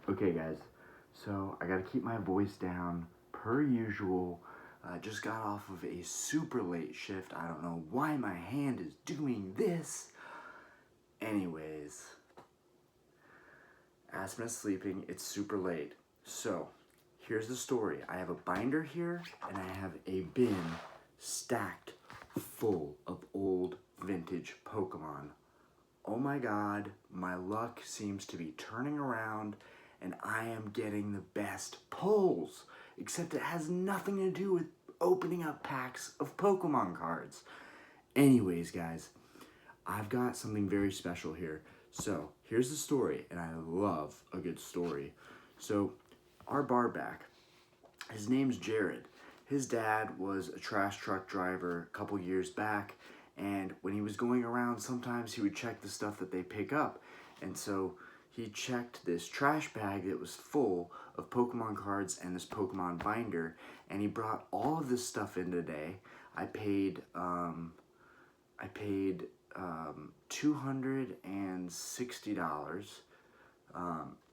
Okay guys, so I gotta keep my voice down per usual. Just got off of a super late shift. I don't know why my hand is doing this. Anyways, Aspen is sleeping, it's super late. So, here's the story. I have a binder here, and I have a bin stacked full of old vintage Pokemon. Oh my god, my luck seems to be turning around, and I am getting the best pulls. Except it has nothing to do with opening up packs of Pokemon cards. Anyways, guys, I've got something very special here. So, here's the story, and I love a good story. So, our barback, his name's Jared. His dad was a trash truck driver a couple years back, and when he was going around, sometimes he would check the stuff that they pick up. And so he checked this trash bag that was full of Pokemon cards and this Pokemon binder, and he brought all of this stuff in today. I paid $260,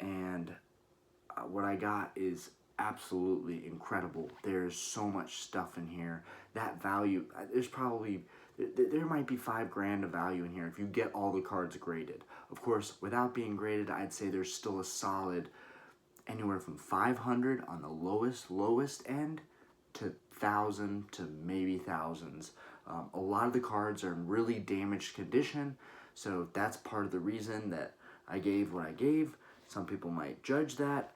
and what I got is absolutely incredible. There's so much stuff in here. That value, there's probably, there might be $5,000 of value in here if you get all the cards graded. Of course, without being graded, I'd say there's still a solid anywhere from 500 on the lowest end to 1,000 to maybe thousands. A lot of the cards are in really damaged condition, so that's part of the reason that I gave what I gave. Some people might judge that,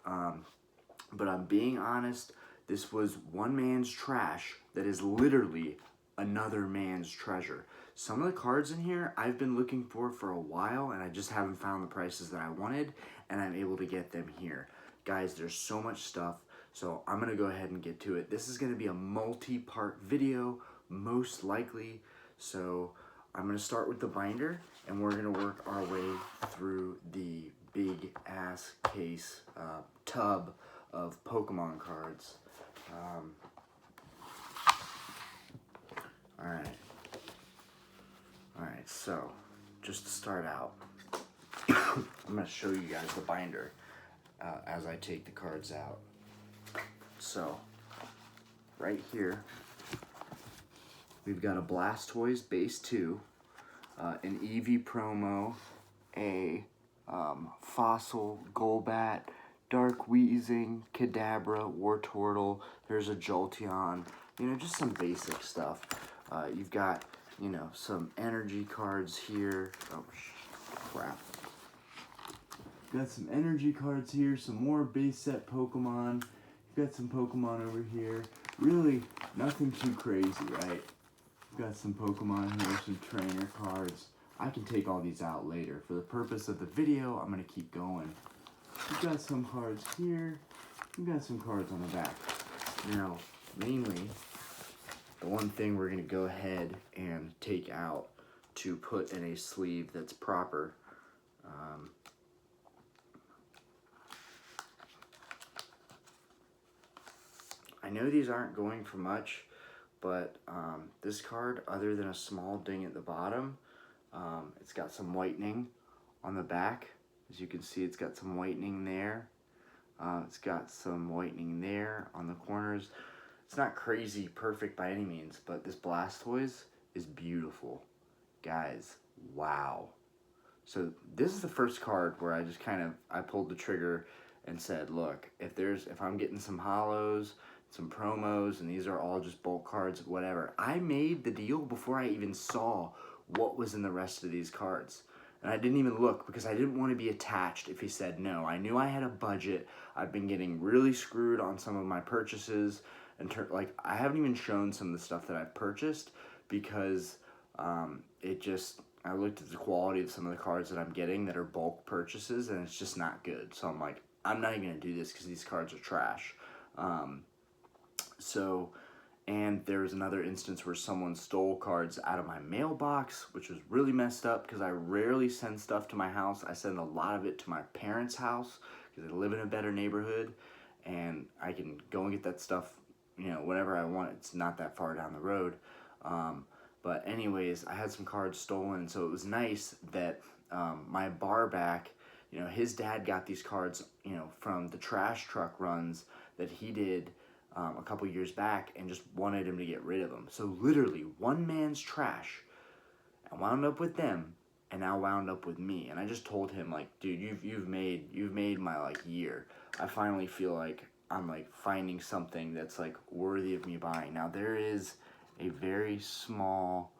but I'm being honest, this was one man's trash that is literally another man's treasure. Some of the cards in here I've been looking for a while, and I just haven't found the prices that I wanted, and I'm able to get them here. Guys, there's so much stuff, so I'm going to go ahead and get to it. This is going to be a multi-part video, most likely, so I'm going to start with the binder, and we're going to work our way through the big ass case tub of Pokemon cards. Alright, so just to start out, I'm going to show you guys the binder as I take the cards out. So, right here, we've got a Blastoise Base 2, an Eevee Promo, a Fossil, Golbat, Dark Weezing, Kadabra, Wartortle, there's a Jolteon, just some basic stuff. You've got, some energy cards here. Oh, crap. Got some energy cards here, some more base set Pokemon. You've got some Pokemon over here. Really, nothing too crazy, right? You've got some Pokemon here, some trainer cards. I can take all these out later. For the purpose of the video, I'm going to keep going. You've got some cards here. You've got some cards on the back. Now, mainly, the one thing we're going to go ahead and take out to put in a sleeve that's proper. I know these aren't going for much, but this card, other than a small ding at the bottom, it's got some whitening on the back. As you can see, it's got some whitening there. It's got some whitening there on the corners. It's not crazy perfect by any means, but this Blastoise is beautiful. Guys, wow. So this is the first card where I just I pulled the trigger and said, look, if I'm getting some hollows, some promos, and these are all just bulk cards, whatever. I made the deal before I even saw what was in the rest of these cards. And I didn't even look because I didn't want to be attached if he said no. I knew I had a budget. I've been getting really screwed on some of my purchases. And I haven't even shown some of the stuff that I've purchased because I looked at the quality of some of the cards that I'm getting that are bulk purchases, and it's just not good. So I'm like, I'm not even going to do this because these cards are trash. And there was another instance where someone stole cards out of my mailbox, which was really messed up because I rarely send stuff to my house. I send a lot of it to my parents' house because they live in a better neighborhood, and I can go and get that stuff, whenever I want. It's not that far down the road. But anyways, I had some cards stolen, so it was nice that my barback You know, his dad got these cards, you know, from the trash truck runs that he did a couple years back, and just wanted him to get rid of them. So literally, one man's trash. I wound up with them, and now wound up with me. And I just told him, like, dude, you've made my like year. I finally feel like I'm like finding something that's like worthy of me buying. Now there is a very small,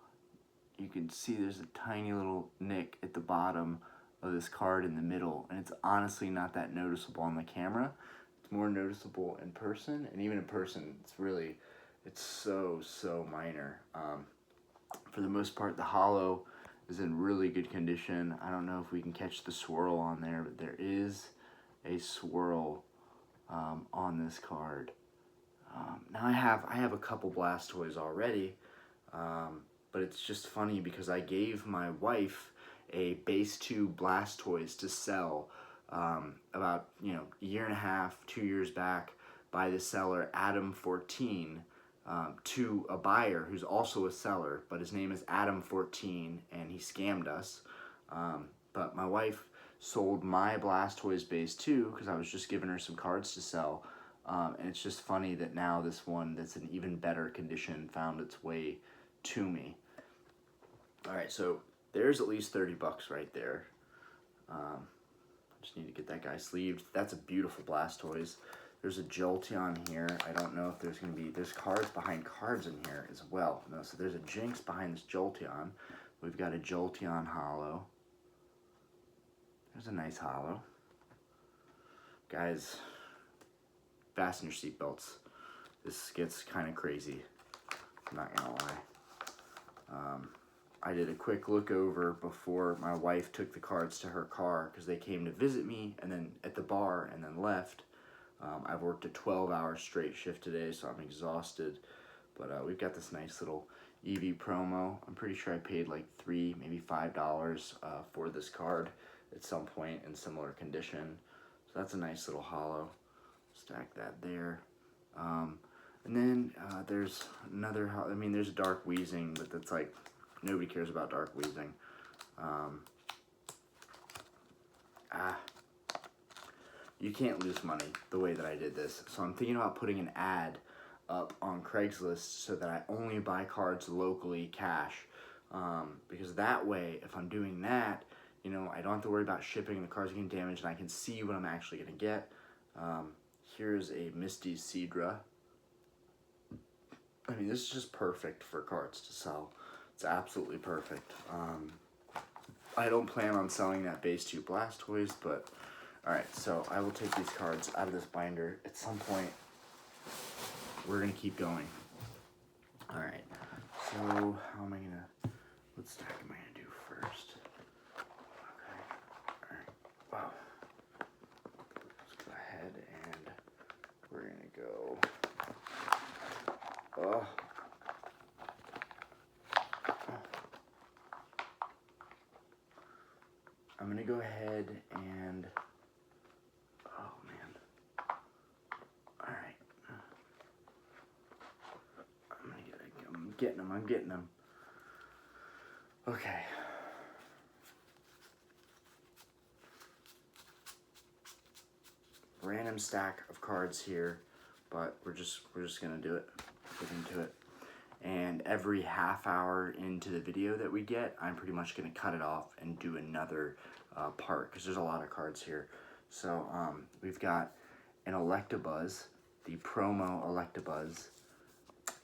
you can see there's a tiny little nick at the bottom of this card in the middle, and it's honestly not that noticeable on the camera. It's more noticeable in person, and even in person, it's so minor. For the most part, the hollow is in really good condition. I don't know if we can catch the swirl on there, but there is a swirl on this card. Now I have a couple Blastoise already, but it's just funny because I gave my wife a base 2 Blastoise to sell about, you know, a year and a half, 2 years back, by the seller Adam14 to a buyer who's also a seller, but his name is Adam14, and he scammed us. But my wife sold my Blastoise base 2 because I was just giving her some cards to sell. And it's just funny that now this one that's in even better condition found its way to me. Alright, so there's at least 30 bucks right there. Just need to get that guy sleeved. That's a beautiful Blastoise. There's a Jolteon here. I don't know if there's cards behind cards in here as well. No, so there's a Jinx behind this Jolteon. We've got a Jolteon Hollow. There's a nice Hollow. Guys, fasten your seatbelts. This gets kind of crazy. I'm not gonna lie. I did a quick look over before my wife took the cards to her car because they came to visit me and then at the bar and then left. I've worked a 12-hour straight shift today, so I'm exhausted. But we've got this nice little Eevee promo. I'm pretty sure I paid like $3, maybe $5 for this card at some point in similar condition. So that's a nice little hollow. Stack that there. And then there's another, I mean, there's a Dark Weezing, but that's like, nobody cares about Dark Weezing. You can't lose money the way that I did this. So I'm thinking about putting an ad up on Craigslist so that I only buy cards locally cash. Because that way, if I'm doing that, you know, I don't have to worry about shipping, the cards getting damaged, and I can see what I'm actually going to get. Here's a Misty Seadra. I mean, this is just perfect for cards to sell. It's absolutely perfect. I don't plan on selling that base 2 Blastoise, but alright, so I will take these cards out of this binder. At some point, we're going to keep going. Alright, so how am I going to, what stack am I going to do first? Okay, alright, wow. Let's go ahead and we're going to go, I'm going to go ahead and, oh man, alright, I'm getting them, okay, random stack of cards here, but we're just going to do it, get into it. And every half hour into the video that we get, I'm pretty much going to cut it off and do another part, because there's a lot of cards here. So we've got an Electabuzz, the promo Electabuzz.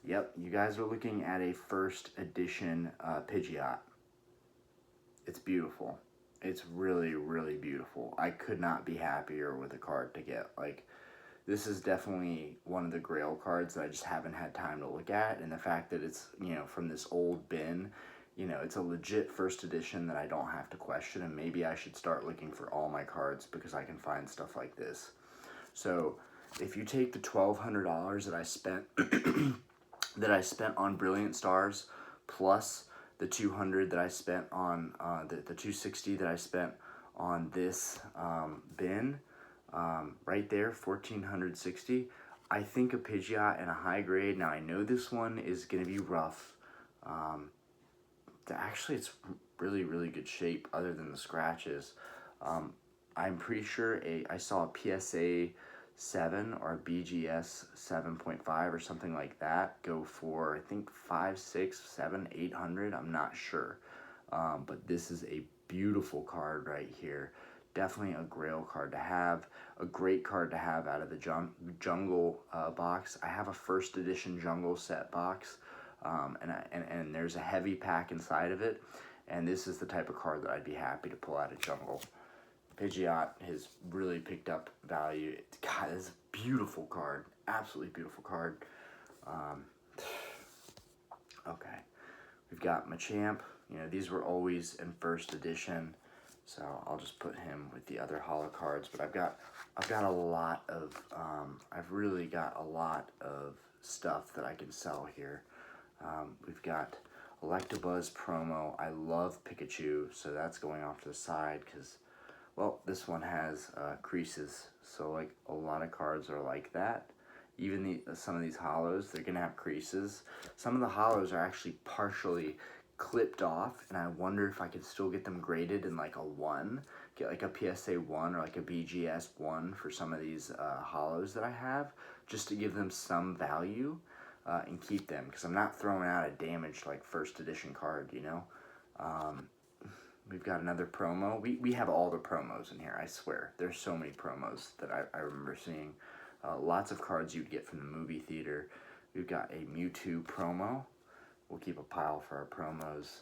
Yep, you guys are looking at a first edition Pidgeot. It's beautiful. It's really, really beautiful. I could not be happier with a card to get. Like, this is definitely one of the grail cards that I just haven't had time to look at, and the fact that it's, you know, from this old bin, you know, it's a legit first edition that I don't have to question, and maybe I should start looking for all my cards because I can find stuff like this. So, if you take the $1,200 that I spent on Brilliant Stars, plus the $200 that I spent on the $260 that I spent on this bin, right there, $1,460. I think a Pidgeot and a high grade. Now I know this one is going to be rough. Actually, it's really, really good shape other than the scratches. I'm pretty sure I saw a PSA 7 or a BGS 7.5 or something like that go for, I think, 5, 6, 7, 800. I'm not sure. But this is a beautiful card right here. Definitely a grail card to have. A great card to have out of the jungle box. I have a first edition jungle set box. And there's a heavy pack inside of it. And this is the type of card that I'd be happy to pull out of jungle. Pidgeot has really picked up value. God, this is a beautiful card. Absolutely beautiful card. Okay. We've got Machamp. You know, these were always in first edition. So I'll just put him with the other holo cards. But I've got a lot of, I've really got a lot of stuff that I can sell here. We've got Electabuzz promo. I love Pikachu, so that's going off to the side because, well, this one has creases. So like a lot of cards are like that. Even some of these holos, they're gonna have creases. Some of the holos are actually partially clipped off, and I wonder if I could still get them graded in like a 1, get like a PSA 1 or like a BGS 1 for some of these holos that I have, just to give them some value and keep them, because I'm not throwing out a damaged like first edition card, you know. We've got another promo. We have all the promos in here, I swear. There's so many promos that I remember seeing. Lots of cards you'd get from the movie theater. We've got a Mewtwo promo. We'll keep a pile for our promos.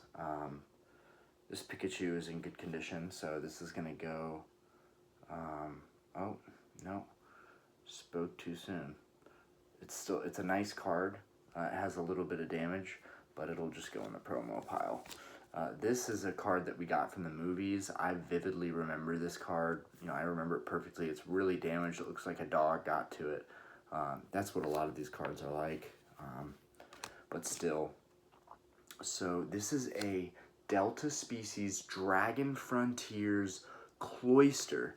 This Pikachu is in good condition, so this is going to go... oh, no. Spoke too soon. It's a nice card. It has a little bit of damage, but it'll just go in the promo pile. This is a card that we got from the movies. I vividly remember this card. You know, I remember it perfectly. It's really damaged. It looks like a dog got to it. That's what a lot of these cards are like. But still. So this is a Delta Species Dragon Frontiers Cloister.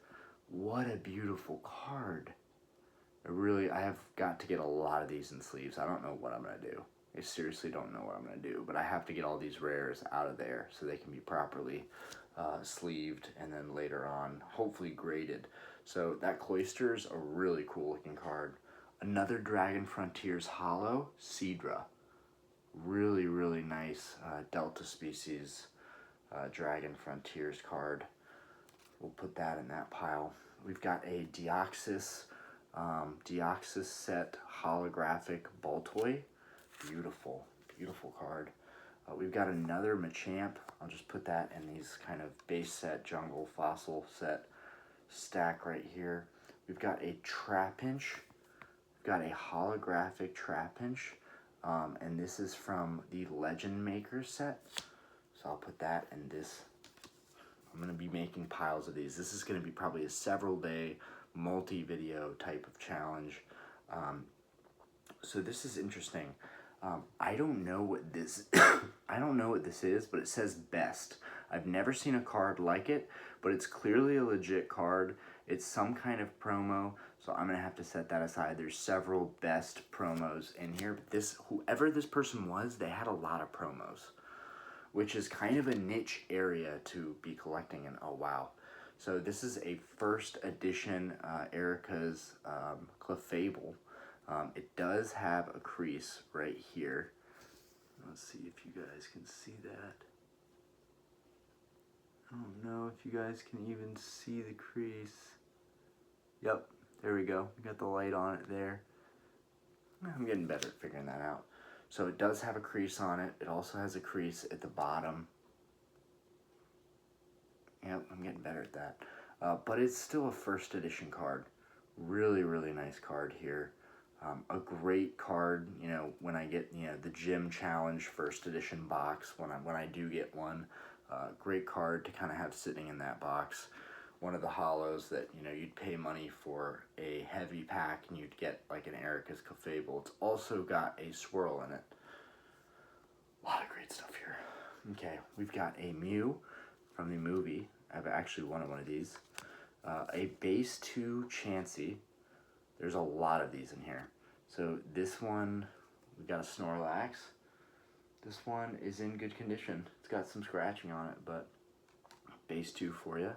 What a beautiful card. I have got to get a lot of these in sleeves. I don't know what I'm going to do. I seriously don't know what I'm going to do, but I have to get all these rares out of there so they can be properly sleeved and then later on hopefully graded. So that Cloister is a really cool looking card. Another Dragon Frontiers Hollow, Seadra. Really, really nice Delta Species Dragon Frontiers card. We'll put that in that pile. We've got a Deoxys set Holographic Baltoy. Beautiful, beautiful card. We've got another Machamp. I'll just put that in these kind of base set jungle fossil set stack right here. We've got a Trapinch. We've got a holographic Trapinch. And this is from the Legend Maker set. So I'll put that in this. I'm going to be making piles of these. This is going to be probably a several day multi-video type of challenge. So this is interesting. I don't know what this I don't know what this is, but it says best. I've never seen a card like it, but it's clearly a legit card. It's some kind of promo, so I'm gonna have to set that aside. There's several best promos in here. Whoever this person was, they had a lot of promos, which is kind of a niche area to be collecting in. Oh wow. So this is a first edition Erica's Clefable. It does have a crease right here. Let's see if you guys can see that. I don't know if you guys can even see the crease. Yep, there we go. We got the light on it there. I'm getting better at figuring that out. So it does have a crease on it. It also has a crease at the bottom. Yep, I'm getting better at that. But it's still a first edition card. Really, really nice card here. A great card, you know, when I get, you know, the Gym Challenge first edition box, when I do get one. Great card to kind of have sitting in that box. One of the holos that, you know, you'd pay money for a heavy pack and you'd get like an Erica's Clefable. It's also got a swirl in it. A lot of great stuff here. Okay, we've got a Mew from the movie. I've actually wanted one of these. A base 2 Chansey. There's a lot of these in here. So this one, we got a Snorlax. This one is in good condition. It's got some scratching on it, but base 2 for you.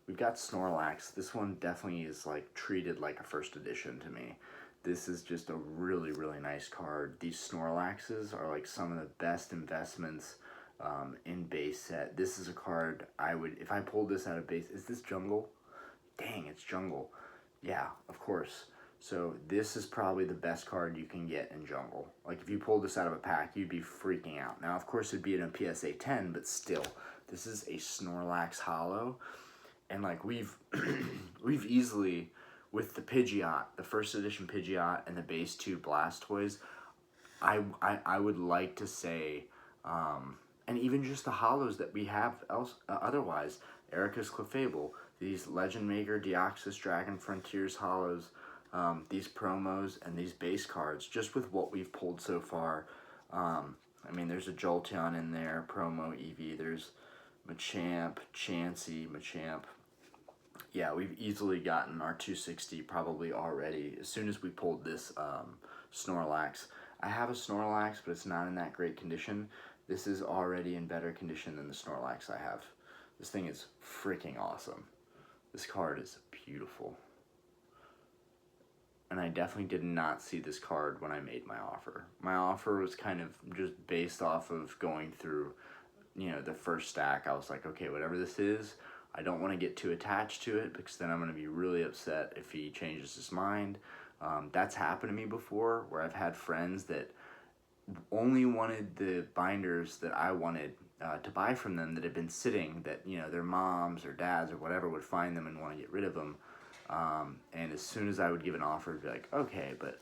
we've got Snorlax. This one definitely is like treated like a first edition to me. This is just a really, really nice card. These Snorlaxes are like some of the best investments in base set. This is a card I would, if I pulled this out of base, is this Jungle? Dang, it's Jungle. Yeah, of course. So this is probably the best card you can get in Jungle. Like if you pulled this out of a pack, you'd be freaking out. Now, of course, it'd be in a PSA 10, but still, this is a Snorlax Hollow. And like we've easily, with the Pidgeot, the first edition Pidgeot and the base 2 Blastoise, I would like to say, and even just the hollows that we have otherwise, Erica's Clefable, these Legend Maker, Deoxys, Dragon Frontiers hollows, these promos, and these base cards, just with what we've pulled so far. I mean, there's a Jolteon in there, promo EV, there's Machamp, Machamp. Yeah, we've easily gotten our 260 probably already as soon as we pulled this Snorlax. I have a Snorlax, but it's not in that great condition. This is already in better condition than the Snorlax I have. This thing is freaking awesome. This card is beautiful. And I definitely did not see this card when I made my offer. My offer was kind of just based off of going through, you know, the first stack. I was like, okay, whatever this is, I don't want to get too attached to it because then I'm going to be really upset if he changes his mind. That's happened to me before where I've had friends that only wanted the binders that I wanted to buy from them that had been sitting, that, you know, their moms or dads or whatever would find them and want to get rid of them. And as soon as I would give an offer, it'd be like, okay, but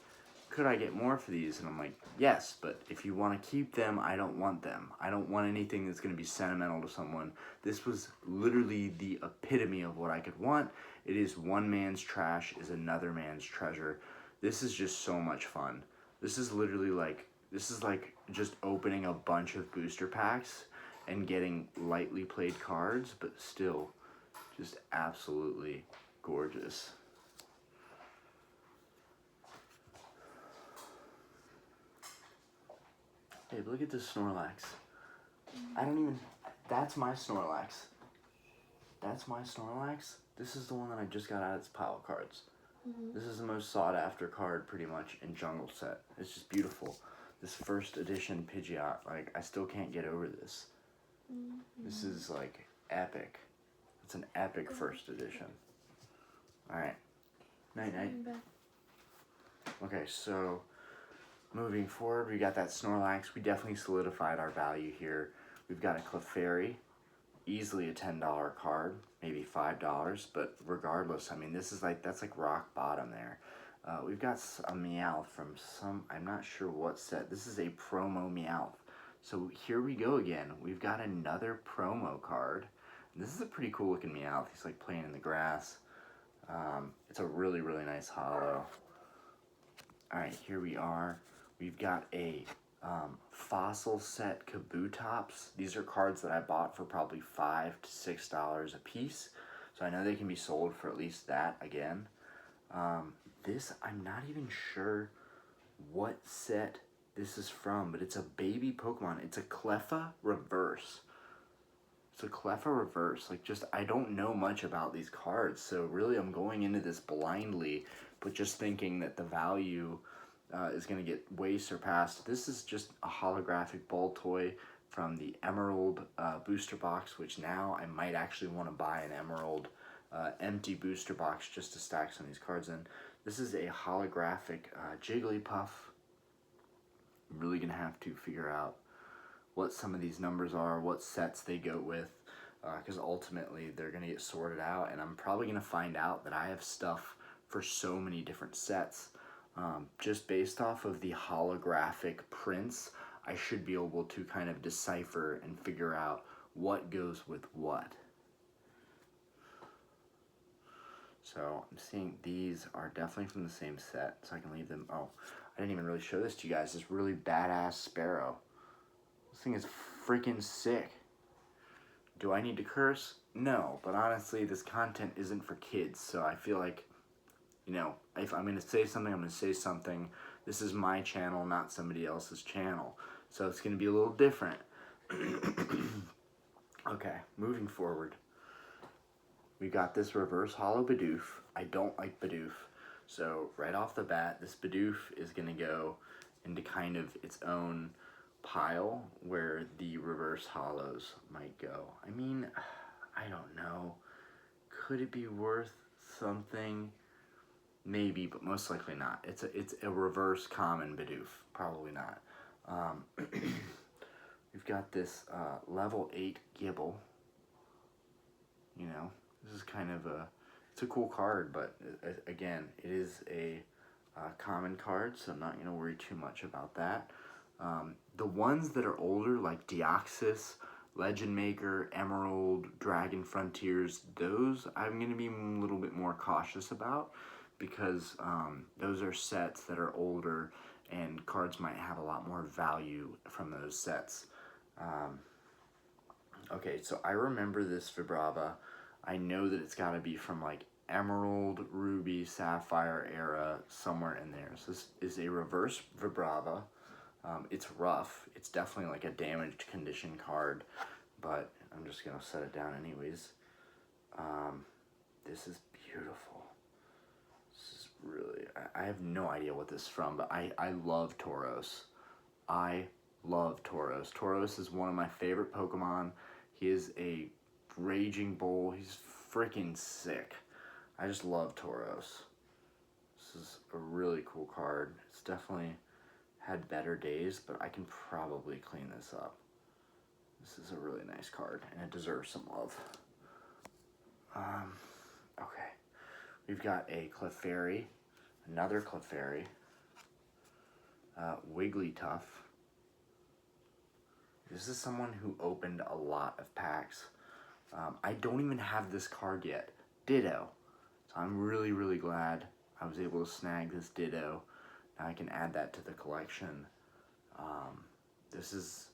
could I get more for these? And I'm like, yes, but if you want to keep them, I don't want them. I don't want anything that's going to be sentimental to someone. This was literally the epitome of what I could want. It is one man's trash is another man's treasure. This is just so much fun. This is literally like, this is like just opening a bunch of booster packs and getting lightly played cards, but still just absolutely gorgeous. Hey, look at this Snorlax. I don't even, that's my Snorlax. That's my Snorlax. This is the one that I just got out of its pile of cards. This is the most sought after card pretty much in Jungle set. It's just beautiful. This first edition Pidgeot, like, I still can't get over this. This is like epic. It's an epic first edition. Alright. Night night. Okay, so moving forward, we got that Snorlax. We definitely solidified our value here. We've got a Clefairy, easily a $10 card, maybe $5, but regardless, I mean, this is like, that's like rock bottom there. We've got a Meowth from some, I'm not sure what set. This is a promo Meowth. So here we go again. We've got another promo card. This is a pretty cool looking Meowth. He's like playing in the grass. It's a really, really nice hollow. Alright, here we are. We've got a fossil set Kabutops. These are cards that I bought for probably $5 to $6 a piece. So I know they can be sold for at least that again. This, I'm not even sure what set this is from, but it's a baby Pokemon. It's a Cleffa Reverse. It's a Cleffa Reverse. Like, just, I don't know much about these cards, so really I'm going into this blindly, but just thinking that the value is going to get way surpassed. This is just a holographic ball toy from the Emerald booster box, which now I might actually want to buy an Emerald empty booster box just to stack some of these cards in. This is a holographic Jigglypuff. I'm really going to have to figure out what some of these numbers are, what sets they go with, because ultimately they're going to get sorted out, and I'm probably going to find out that I have stuff for so many different sets. Just based off of the holographic prints, I should be able to kind of decipher and figure out what goes with what. So I'm seeing these are definitely from the same set, so I can leave them. Oh, I didn't even really show this to you guys. This really badass Sparrow. This thing is freaking sick. Do I need to curse? No, but honestly, this content isn't for kids, so I feel like, you know, if I'm going to say something, I'm going to say something. This is my channel, not somebody else's channel, so it's going to be a little different. Okay, moving forward. We got this reverse hollow Bidoof. I don't like Bidoof. So right off the bat, this Bidoof is going to go into kind of its own pile where the reverse hollows might go. I mean, I don't know. Could it be worth something? Maybe, but most likely not. It's a reverse common Bidoof. Probably not. We've got this level 8 Gibble. You know, this is kind of it's a cool card, but again, it is a common card, so I'm not going to worry too much about that. The ones that are older, like Deoxys, Legend Maker, Emerald, Dragon Frontiers, those I'm going to be a little bit more cautious about, because those are sets that are older and cards might have a lot more value from those sets. Okay, so I remember this Vibrava. I know that it's got to be from like Emerald, Ruby, Sapphire era, somewhere in there. So this is a reverse Vibrava. It's rough. It's definitely like a damaged condition card, but I'm just going to set it down anyways. This is beautiful. This is really, I have no idea what this is from, but I love Tauros. I love Tauros. Tauros is one of my favorite Pokemon. He is a raging bull. He's freaking sick. I just love Tauros. This is a really cool card. It's definitely had better days, but I can probably clean this up. This is a really nice card, and it deserves some love. Okay. We've got a Clefairy, another Clefairy, Wigglytuff. This is someone who opened a lot of packs. I don't even have this card yet. Ditto. So I'm really, really glad I was able to snag this Ditto. Now I can add that to the collection. This is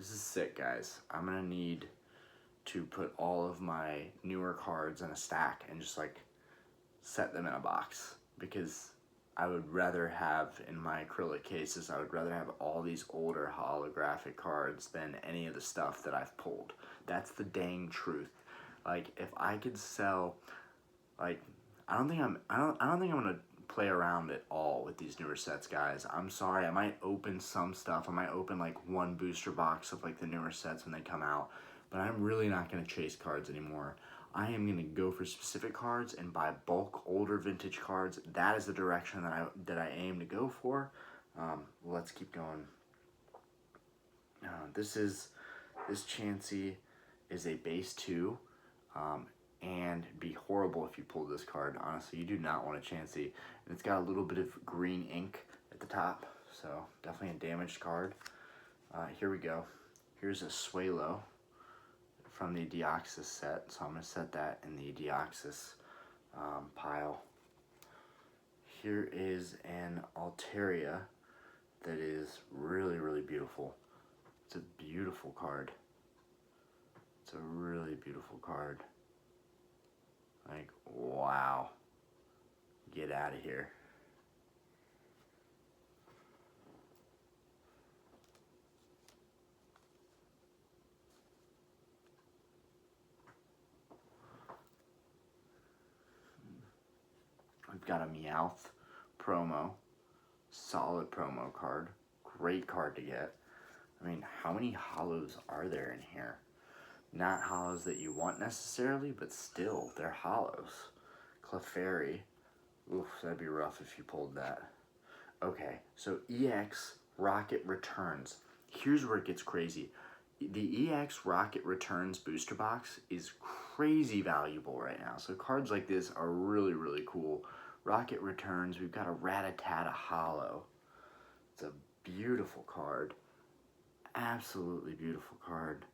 sick, guys. I'm gonna need to put all of my newer cards in a stack and just like set them in a box, because I would rather have in my acrylic cases, I would rather have all these older holographic cards than any of the stuff that I've pulled. That's the dang truth. Like, if I could sell, like, I don't think I'm gonna play around at all with these newer sets, guys. I'm sorry, I might open some stuff. I might open like one booster box of like the newer sets when they come out, but I'm really not gonna chase cards anymore. I am going to go for specific cards and buy bulk older vintage cards. That is the direction that I aim to go for. Let's keep going. This Chansey is a base 2, and it'd be horrible if you pulled this card. Honestly, you do not want a Chansey. And it's got a little bit of green ink at the top, so definitely a damaged card. Here we go. Here's a Swalo from the Deoxys set, so I'm going to set that in the Deoxys pile. Here is an Altaria that is really, really beautiful. It's a beautiful card. It's a really beautiful card. Like, wow. Get out of here. We've got a Meowth promo, solid promo card, great card to get. I mean, how many hollows are there in here? Not hollows that you want necessarily, but still, they're hollows. Clefairy, oof, that'd be rough if you pulled that. Okay, so EX Rocket Returns. Here's where it gets crazy. The EX Rocket Returns booster box is crazy valuable right now. So cards like this are really, really cool. Rocket Returns, we've got a Rattata Hollow. It's a beautiful card. Absolutely beautiful card.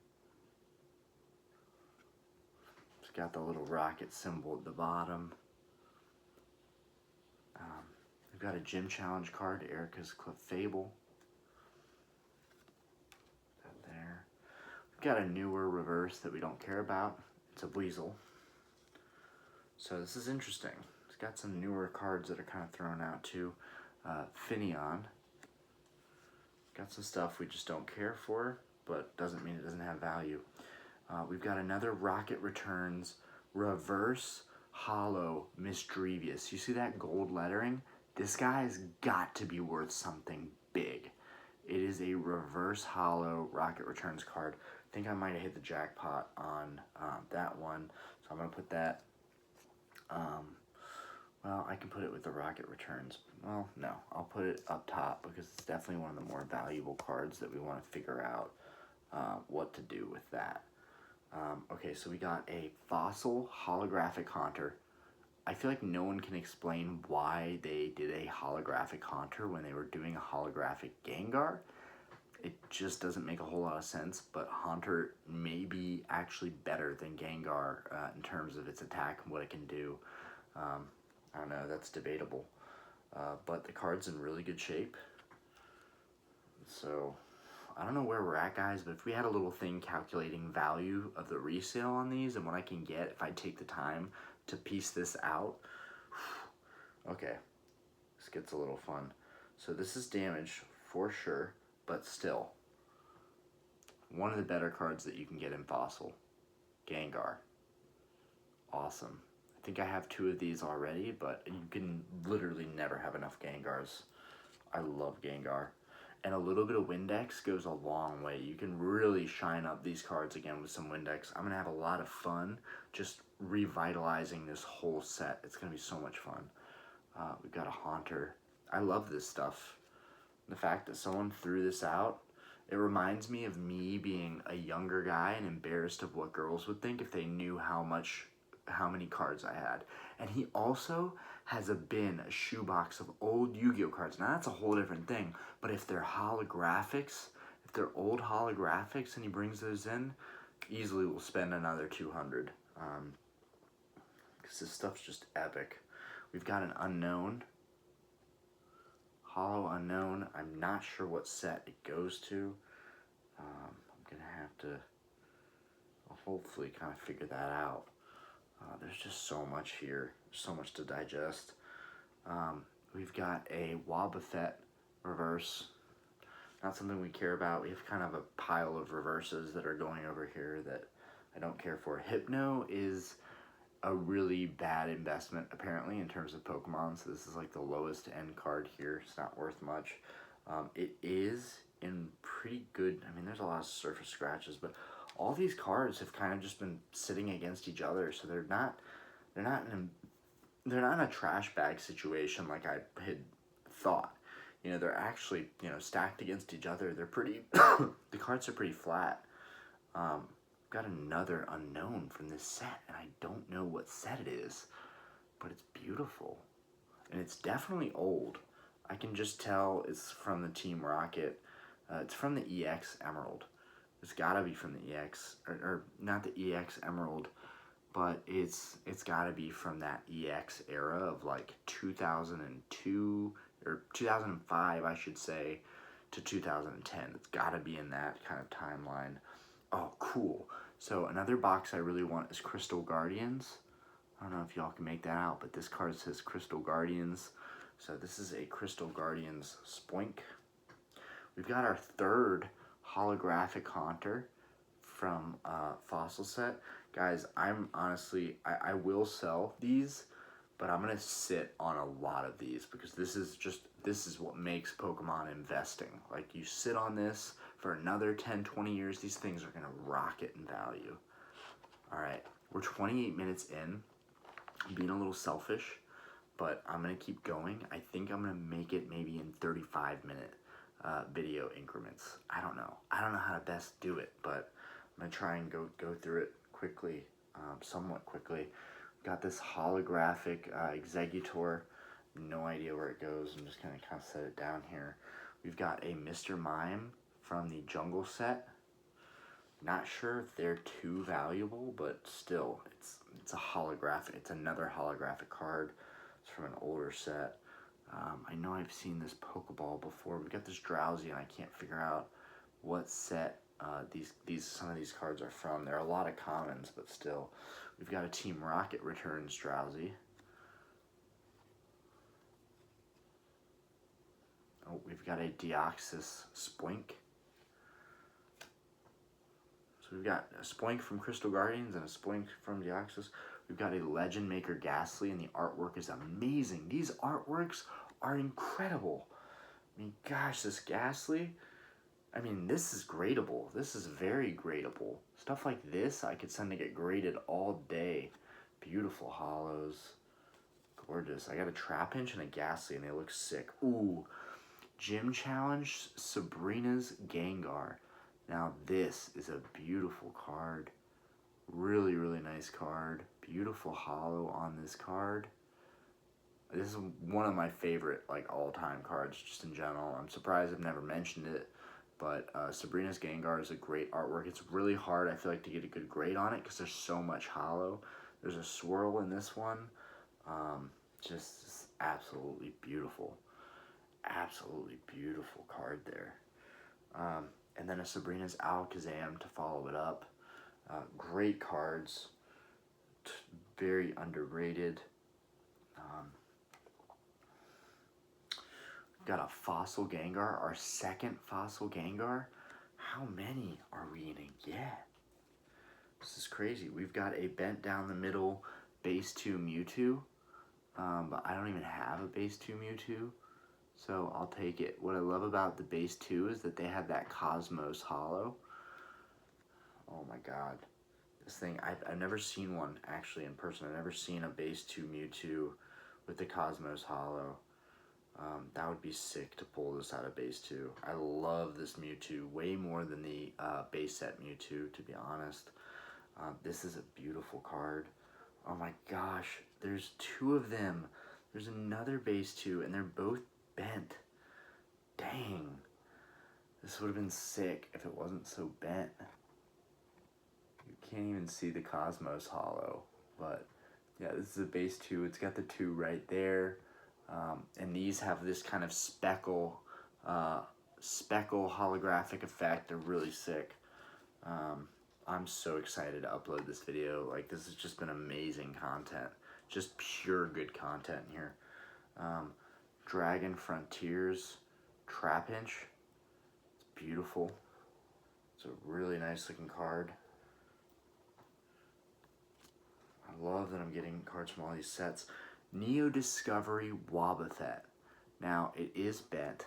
It's got the little rocket symbol at the bottom. We've got a Gym Challenge card, Erica's Clefable. That there. We've got a newer reverse that we don't care about. It's a Weasel. So this is interesting. It's got some newer cards that are kind of thrown out too. Finneon. Got some stuff we just don't care for, but doesn't mean it doesn't have value. We've got another Rocket Returns Reverse Hollow Misdrevious. You see that gold lettering? This guy's got to be worth something big. It is a Reverse Hollow Rocket Returns card. I think I might have hit the jackpot on that one. So I'm going to put that, well, I can put it with the Rocket Returns. Well, no, I'll put it up top because it's definitely one of the more valuable cards that we want to figure out what to do with that. Okay, so we got a Fossil Holographic Haunter. I feel like no one can explain why they did a Holographic Haunter when they were doing a Holographic Gengar. It just doesn't make a whole lot of sense, but Haunter may be actually better than Gengar in terms of its attack and what it can do. I don't know, that's debatable. But the card's in really good shape. So, I don't know where we're at, guys, but if we had a little thing calculating value of the resale on these and what I can get if I take the time to piece this out. Okay, this gets a little fun. So this is damage for sure, but still, one of the better cards that you can get in Fossil. Gengar. Awesome. I think I have 2 of these already, but you can literally never have enough Gengars. I love Gengar. And a little bit of Windex goes a long way. You can really shine up these cards again with some Windex. I'm going to have a lot of fun just revitalizing this whole set. It's going to be so much fun. We've got a Haunter. I love this stuff. The fact that someone threw this out, it reminds me of me being a younger guy and embarrassed of what girls would think if they knew how many cards I had. And he also has a shoebox of old Yu-Gi-Oh cards. Now that's a whole different thing, but if they're holographics, if they're old holographics and he brings those in, easily will spend another 200. Because this stuff's just epic. We've got an Unknown. Hollow Unknown. I'm not sure what set it goes to. I'm going to have to hopefully kind of figure that out. There's just so much here. So much to digest. We've got a Wobbuffet reverse. Not something we care about. We have kind of a pile of reverses that are going over here that I don't care for. Hypno is a really bad investment, apparently, in terms of Pokemon. So this is like the lowest end card here. It's not worth much. It is in pretty good... I mean, there's a lot of surface scratches, but all these cards have kind of just been sitting against each other, so they're not in a trash bag situation like I had thought. You know, they're actually, stacked against each other. They're pretty, the cards are pretty flat. Got another Unknown from this set, and I don't know what set it is, but it's beautiful. And it's definitely old. I can just tell it's from the Team Rocket. It's from the EX Emerald. It's gotta be from the EX, or not the EX Emerald, but it's gotta be from that EX era of like 2002, or 2005, I should say, to 2010. It's gotta be in that kind of timeline. Oh, cool. So another box I really want is Crystal Guardians. I don't know if y'all can make that out, but this card says Crystal Guardians. So this is a Crystal Guardians Spoink. We've got our third Holographic Haunter from Fossil set. Guys, I'm honestly, I will sell these, but I'm going to sit on a lot of these because this is what makes Pokemon investing. Like, you sit on this for another 10, 20 years, these things are going to rocket in value. Alright, we're 28 minutes in. I'm being a little selfish, but I'm going to keep going. I think I'm going to make it maybe in 35-minute video increments. I don't know how to best do it, but I'm going to try and go through it quickly, somewhat quickly. Got this Holographic Exeggutor. No idea where it goes. I'm just going to kind of set it down here. We've got a Mr. Mime from the Jungle set. Not sure if they're too valuable, but still, it's a holographic. It's another holographic card. It's from an older set. I know I've seen this Pokeball before. We've got this Drowsy, and I can't figure out what set some of these cards are from. There are a lot of commons, but still. We've got a Team Rocket Returns Drowsy. Oh, we've got a Deoxys Spoink. So we've got a Spoink from Crystal Guardians and a Spoink from Deoxys. We've got a Legend Maker Ghastly, and the artwork is amazing. These artworks are incredible. I mean, gosh, this Ghastly, I mean, this is gradable. This is very gradable. Stuff like this, I could send to get graded all day. Beautiful hollows. Gorgeous. I got a Trapinch and a Ghastly, and they look sick. Ooh, Gym Challenge, Sabrina's Gengar. Now, this is a beautiful card. Really, really nice card. Beautiful hollow on this card. This is one of my favorite, like, all-time cards, just in general. I'm surprised I've never mentioned it, but Sabrina's Gengar is a great artwork. It's really hard, I feel like, to get a good grade on it because there's so much hollow. There's a swirl in this one. Just absolutely beautiful. Absolutely beautiful card there. And then a Sabrina's Alakazam to follow it up. Great cards. Very underrated. Got a Fossil Gengar, our second Fossil Gengar. How many are we gonna get? This is crazy. We've got a bent down the middle base 2 Mewtwo, but I don't even have a base 2 Mewtwo, so I'll take it. What I love about the base 2 is that they have that Cosmos Hollow. Oh my god. This thing, I've never seen one actually in person. I've never seen a base 2 Mewtwo with the Cosmos Hollow. That would be sick to pull this out of base 2. I love this Mewtwo way more than the base set Mewtwo, to be honest. This is a beautiful card. Oh my gosh, there's 2 of them. There's another base 2, and they're both bent. Dang. This would have been sick if it wasn't so bent. You can't even see the Cosmos Hollow, but yeah, this is a base 2. It's got the 2 right there. And these have this kind of speckle holographic effect. They're really sick. I'm so excited to upload this video. Like, this has just been amazing content. Just pure good content here. Dragon Frontiers Trapinch. It's beautiful. It's a really nice looking card. I love that I'm getting cards from all these sets. Neo Discovery Wobbuffet. Now, it is bent.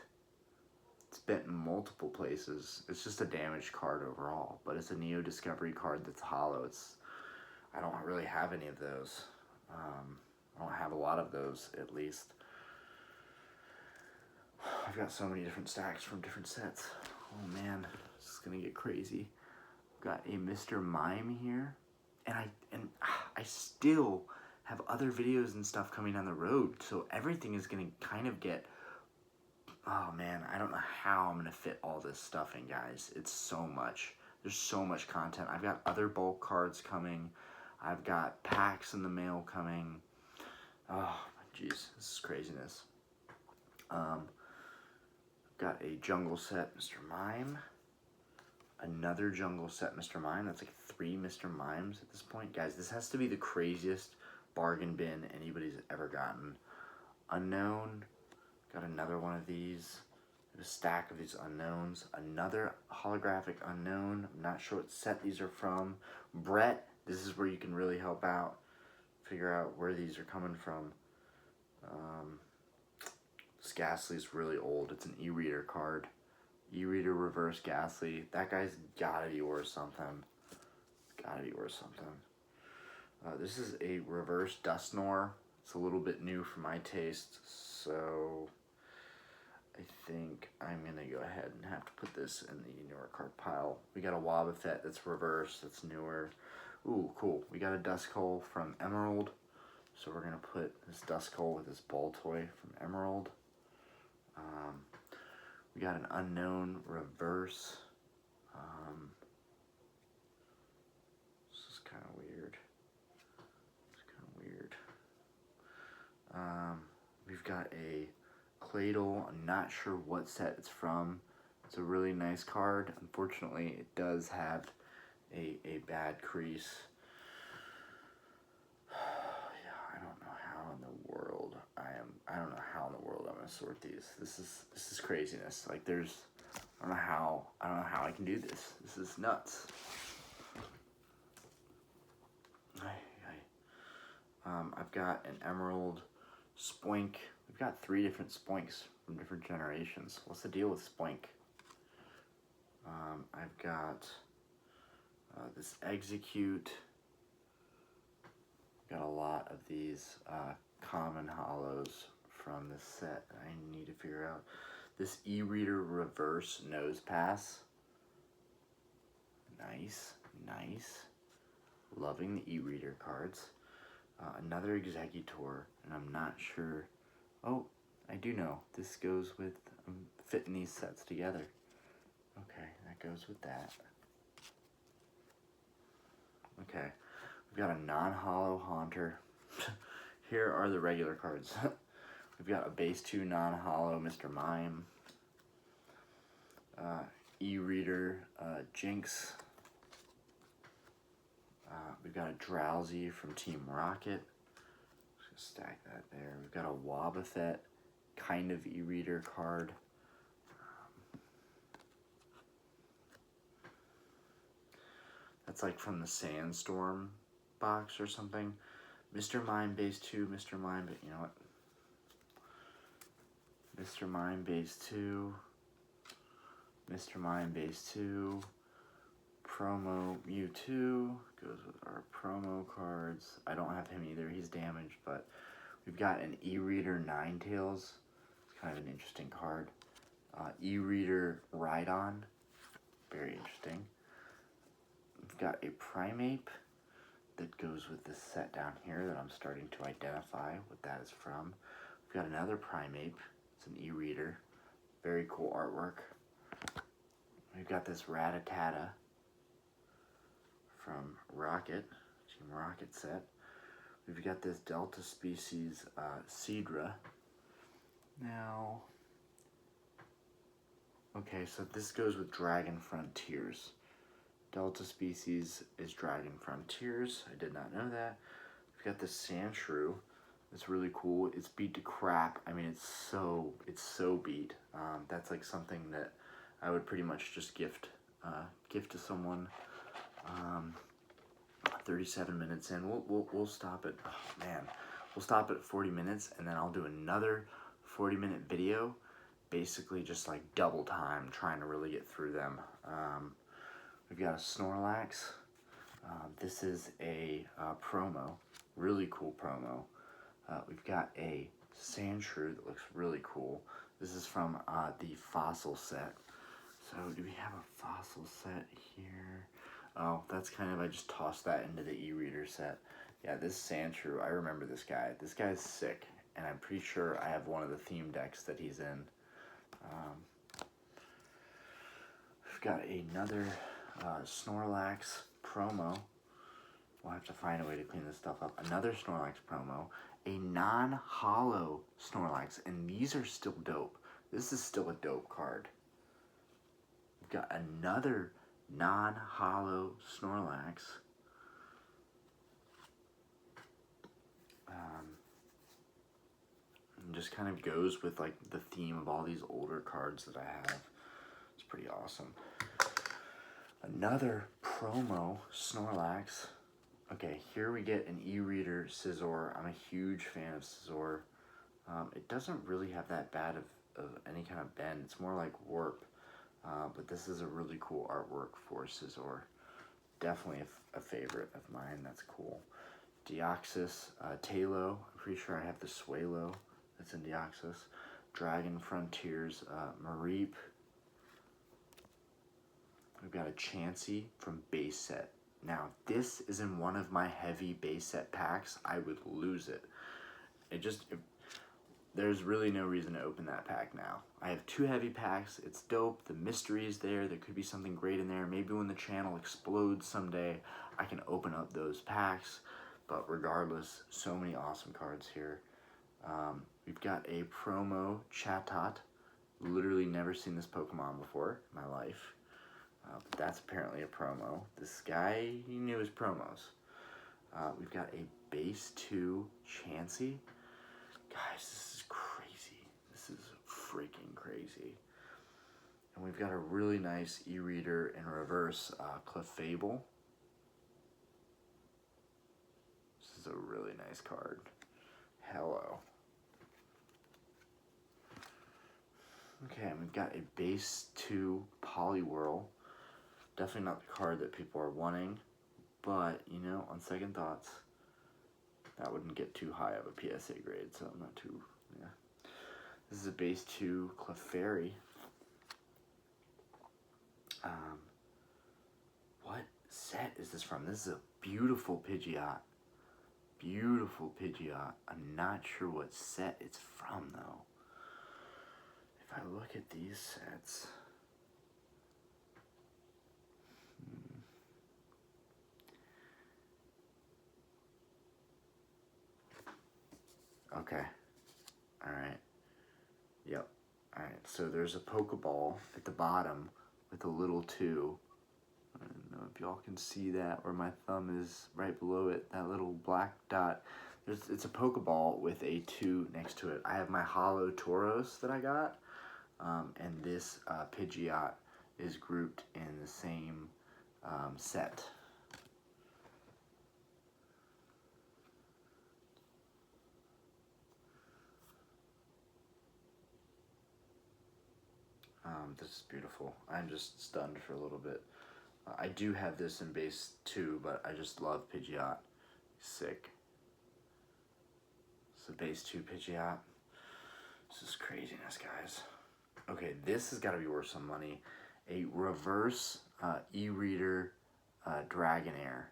It's bent in multiple places. It's just a damaged card overall, but it's a Neo Discovery card that's hollow. I don't really have any of those. I don't have a lot of those, at least. I've got so many different stacks from different sets. Oh man, this is gonna get crazy. I've got a Mr. Mime here, and I still have other videos and stuff coming down the road, so everything is gonna kind of get, oh man, I don't know how I'm gonna fit all this stuff in, guys. It's so much. There's so much content. I've got other bulk cards coming. I've got packs in the mail coming. Oh, jeez, this is craziness. Got a jungle set Mr. Mime. Another jungle set Mr. Mime. That's like 3 Mr. Mimes at this point. Guys, this has to be the craziest bargain bin anybody's ever gotten. Unknown. Got another one of these. A stack of these unknowns. Another holographic unknown. I'm not sure what set these are from. Brett, this is where you can really help out. Figure out where these are coming from. This Ghastly's really old. It's an e-reader card. E-reader reverse Ghastly. That guy's gotta be worth something. Gotta be worth something. This is a reverse Dusknoir. It's a little bit new for my taste, so I think I'm gonna go ahead and have to put this in the newer card pile. We got a Wobbuffet that's reverse, that's newer. Ooh, cool. We got a Duskull from Emerald. So we're gonna put this Duskull with this ball toy from Emerald. We got an unknown reverse. This is kind of weird. We've got a Claddle. I'm not sure what set it's from. It's a really nice card. Unfortunately, it does have a bad crease. Yeah, I don't know how in the world I'm gonna sort these. This is craziness. Like, I don't know how I can do this. This is nuts. I've got an Emerald Spoink. We've got 3 different Spoinks from different generations. What's the deal with Spoink? I've got this Exeggutor. Got a lot of these common hollows from this set I need to figure out. This e-reader reverse nose pass. Nice, nice. Loving the e-reader cards. Another Exeggutor, and I'm not sure. Oh, I do know. This goes with fitting these sets together. Okay, that goes with that. Okay, we've got a non-hollow Haunter. Here are the regular cards. We've got a base 2 non-hollow Mr. Mime. E-reader Jinx. We've got a Drowsy from Team Rocket. Just gonna stack that there. We've got a Wobbuffet, kind of e-reader card. That's like from the Sandstorm box or something. Mr. Mime base 2, Mr. Mime, but you know what? Mr. Mime base 2, Mr. Mime base 2, Promo Mewtwo, goes with our promo cards. I don't have him either, he's damaged, but we've got an e-reader Ninetales. It's kind of an interesting card. E-reader Rhydon, very interesting. We've got a Primeape that goes with this set down here that I'm starting to identify what that is from. We've got another Primeape. It's an e-reader. Very cool artwork. We've got this Rattata from Rocket, Team Rocket set. We've got this Delta species Seadra. Now, okay, so this goes with Dragon Frontiers. Delta species is Dragon Frontiers. I did not know that. We've got this Sandshrew. It's really cool. It's beat to crap. I mean, it's so beat. That's like something that I would pretty much just gift to someone. 37 minutes in. We'll stop at, oh man, we'll stop at 40 minutes, and then I'll do another 40-minute video, basically just like double time, trying to really get through them. We've got a Snorlax. This is a promo, really cool promo. We've got a Sandshrew that looks really cool. This is from the Fossil set. So do we have a Fossil set here? Oh, that's kind of, I just tossed that into the e-reader set. Yeah, this Sandshrew, I remember this guy. This guy's sick, and I'm pretty sure I have one of the theme decks that he's in. We've got another Snorlax promo. We'll have to find a way to clean this stuff up. Another Snorlax promo. A non-hollow Snorlax, and these are still dope. This is still a dope card. We've got another non-hollow Snorlax. And just kind of goes with like the theme of all these older cards that I have. It's pretty awesome. Another promo Snorlax. Okay, here we get an e-reader Scizor. I'm a huge fan of Scizor. It doesn't really have that bad of any kind of bend. It's more like warp. But this is a really cool artwork for Scizor. Definitely a favorite of mine. That's cool. Deoxys, Talo. I'm pretty sure I have the Swalo that's in Deoxys. Dragon Frontiers, Mareep. We've got a Chansey from base set. Now, this is in one of my heavy base set packs. I would lose it. There's really no reason to open that pack now. I have 2 heavy packs. It's dope. The mystery is there. There could be something great in there. Maybe when the channel explodes someday, I can open up those packs. But regardless, so many awesome cards here. We've got a promo Chatot. Literally never seen this Pokemon before in my life. But that's apparently a promo. This guy, he knew his promos. We've got a base 2 Chansey. Guys, this is crazy. This is freaking crazy. And we've got a really nice e-reader in reverse, Clefable. This is a really nice card. Hello. Okay, we've got a base 2 Poliwhirl. Definitely not the card that people are wanting, but, you know, on second thoughts, that wouldn't get too high of a PSA grade, so I'm not too, yeah. This is a base 2 Clefairy. What set is this from? This is a beautiful Pidgeot. Beautiful Pidgeot. I'm not sure what set it's from, though. If I look at these sets... Okay. Alright. Yep. Alright, so there's a Pokeball at the bottom with a little 2. I don't know if y'all can see that, where my thumb is right below it, that little black dot. It's a Pokeball with a 2 next to it. I have my Hollow Tauros that I got, and this Pidgeot is grouped in the same set. This is beautiful. I'm just stunned for a little bit. I do have this in base 2, but I just love Pidgeot. Sick. It's a base 2 Pidgeot. This is craziness, guys. Okay, this has got to be worth some money. A reverse e-reader Dragonair.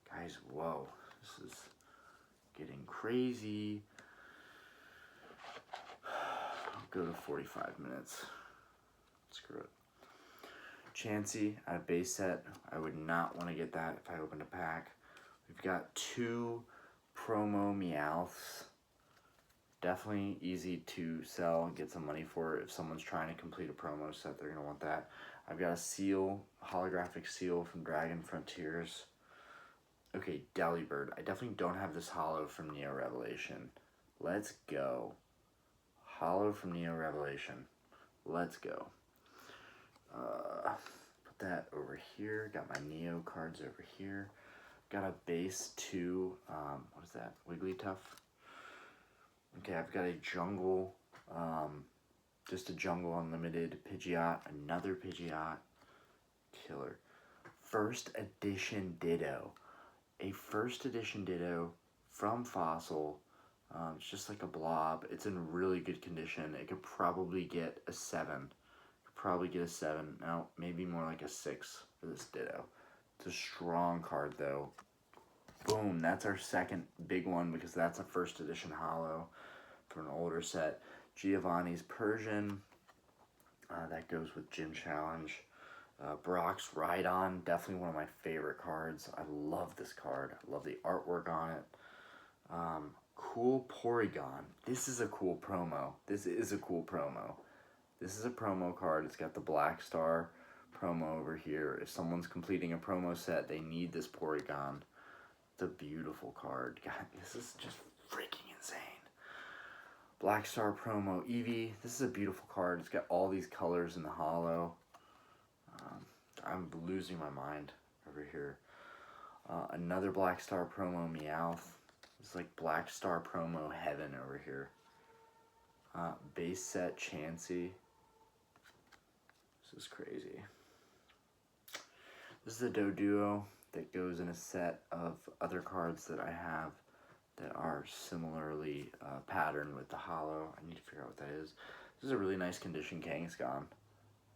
Guys, whoa. This is getting crazy. I'll go to 45 minutes. Screw it. Chansey at a base set. I would not want to get that if I opened a pack. We've got 2 promo Meowths. Definitely easy to sell and get some money for it. If someone's trying to complete a promo set, they're going to want that. I've got a Seal, holographic Seal from Dragon Frontiers. Okay, Delibird. I definitely don't have this Hollow from Neo Revelation. Let's go. Hollow from Neo Revelation. Let's go. Put that over here. Got my Neo cards over here. Got a base 2, what is that? Wigglytuff. Okay, I've got a jungle, just a jungle unlimited Pidgeot, another Pidgeot, killer. First edition Ditto. A first edition Ditto from Fossil. It's just like a blob. It's in really good condition. It could probably get a 7. No, maybe more like a 6 for this Ditto. It's a strong card though. Boom, that's our second big one because that's a first edition Hollow for an older set. Giovanni's Persian, that goes with Gym Challenge. Brock's Rhydon, definitely one of my favorite cards. I love this card. I love the artwork on it. Cool Porygon. This is a cool promo. This is a promo card. It's got the Black Star promo over here. If someone's completing a promo set, they need this Porygon. It's a beautiful card. God, this is just freaking insane. Black Star promo Eevee. This is a beautiful card. It's got all these colors in the hollow. I'm losing my mind over here. Another Black Star promo Meowth. It's like Black Star promo heaven over here. Base set Chansey. This is crazy. This is a Doduo that goes in a set of other cards that I have that are similarly patterned with the hollow. I need to figure out what that is. This is a really nice condition Kangaskhan.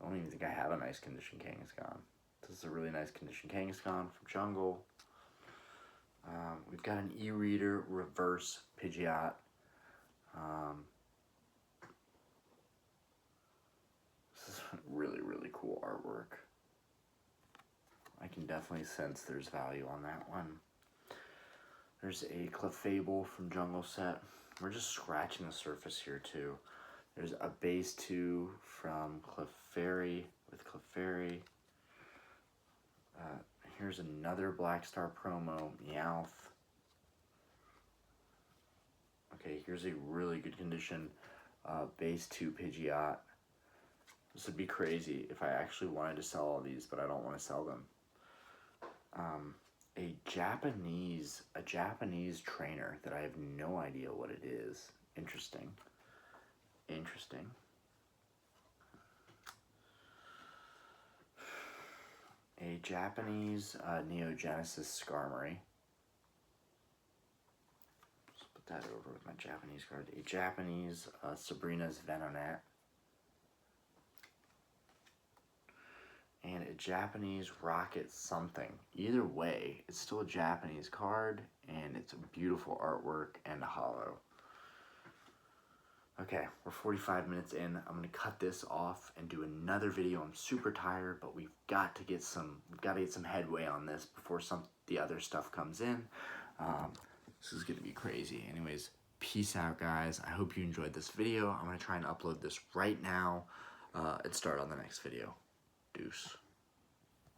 I don't even think I have a nice condition Kangaskhan. This is a really nice condition Kangaskhan from Jungle. We've got an e-reader reverse Pidgeot. This is really, really cool artwork. I can definitely sense there's value on that one. There's a Clefable from Jungle Set. We're just scratching the surface here too. There's a base 2 from Clefairy with Clefairy. Here's another Black Star promo, Meowth. Okay, here's a really good condition base 2 Pidgeot. This would be crazy if I actually wanted to sell all these, but I don't want to sell them. a Japanese trainer that I have no idea what it is. Interesting. Interesting. A Japanese Neogenesis Skarmory. Let's put that over with my Japanese card. A Japanese Sabrina's Venonat. And a Japanese Rocket something. Either way, it's still a Japanese card, and it's a beautiful artwork and a holo. Okay, we're 45 minutes in. I'm gonna cut this off and do another video. I'm super tired, but we've got to get some headway on this before the other stuff comes in. This is gonna be crazy. Anyways, peace out, guys. I hope you enjoyed this video. I'm gonna try and upload this right now and start on the next video. Deuce.